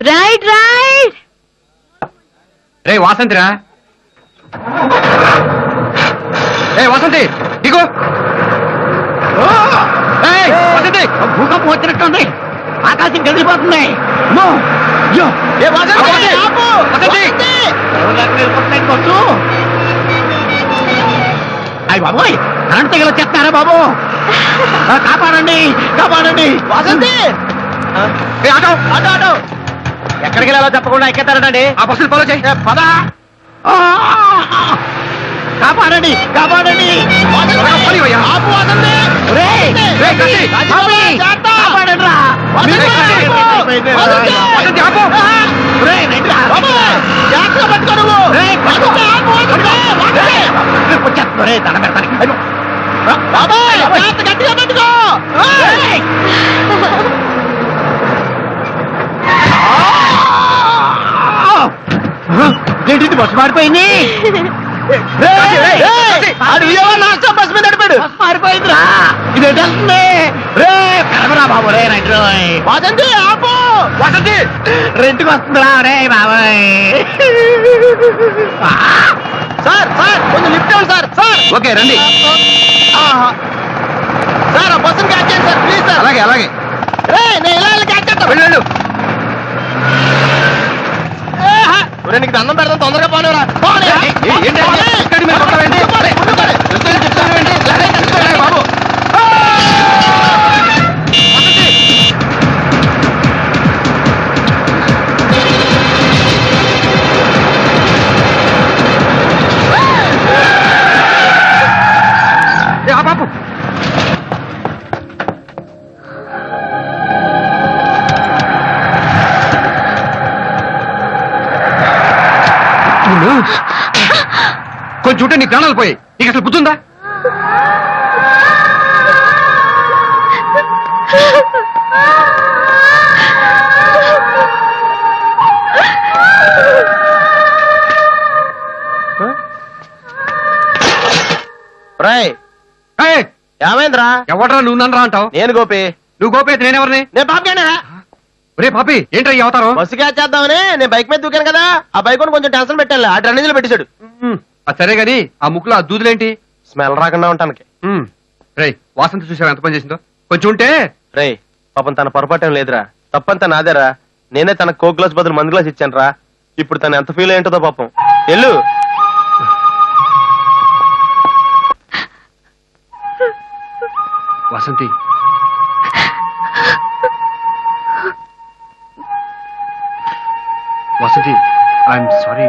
Right right. రే వాసంతిరా, రే వాసంతి దిగు. వాసంతి, భూకంపం వచ్చినట్టుంది, ఆకాశం కదిలిపోతుంది. అయ్యి బాబోయ్, కరెంట్ తెగలు వచ్చేస్తున్నారా బాబు, కాపాడండి కాపాడండి. వాసంతి, ఆటో ఆటో ఆటో, ఎక్కడికి వెళ్ళాలో చెప్పకుండా ఎక్కేతారండి. ఆ బస్సులు ఫాలో చేయి. పద, కాపాడండి కాపాడండి. ఆపు వాసంతి. కాపాడండి రా. గట్టిగా పెట్టుకో. ఏంటి బస్సు మారిపోయింది? బస్సు మీద నడిపాడు, మారిపోయిందిరా. ఇది వెళ్తుంది. రే కరమరా బాబు, రే రండి. వసంతి ఆపు. వసంతి రెంట్కి వస్తుందిరా. రే బాబాయ్. సార్ సార్ కొంచెం లిఫ్ట్ ఇవ్వండి సార్. సార్ ఓకే రండి. సార్ ఆ బస్సుని క్యాచ్ చేయండి సార్, ప్లీజ్ సార్. అలాగే అలాగే. రే నేను ఇలా క్యాచ్ చేస్తాను. వెళ్ళు. నీకు దండం పెడతాను, తొందరగా పోనివరా. బాబు బాబు కొంచెం ఉంటే నీ ప్రాణాలు పోయి. నీకు అసలు గుర్తుందా? ఏమైందిరా? ఎవడరా నువ్వు నన్ను రా అంటావు? నేను గోపి. నువ్వు గోపి అయితే నేనెవరిని? నేను పాపకేనా? ఒరే పాపి, ఏంట్రా ఈ అవతారం? బస్సు క్యాచ్ చేద్దామని నేను బైక్ మీద దూకాను కదా, ఆ బైక్ కొంచెం టెన్షన్ పెట్టాలి, ఆ డ్రైనేజ్ లో పెట్టేశాడు. అది సరే గాని ఆ ముక్కులో ఆ దూదులేంటి? స్మెల్ రాకుండా ఉంటానికి. రే వాసంతి చూసావా ఎంత పని చేసిందో? కొంచెం ఉంటే. రే పాపం తన పొరపాటం లేదురా, తప్పంతా నాదేరా. నేనే తన కోక్ గ్లాస్ బదులు మందు గ్లాస్ ఇచ్చాను రా. ఇప్పుడు తను ఎంత ఫీల్ అయ్యింటుందో పాపం. ఎల్లు. Vasanthi, Vasanthi I'm sorry.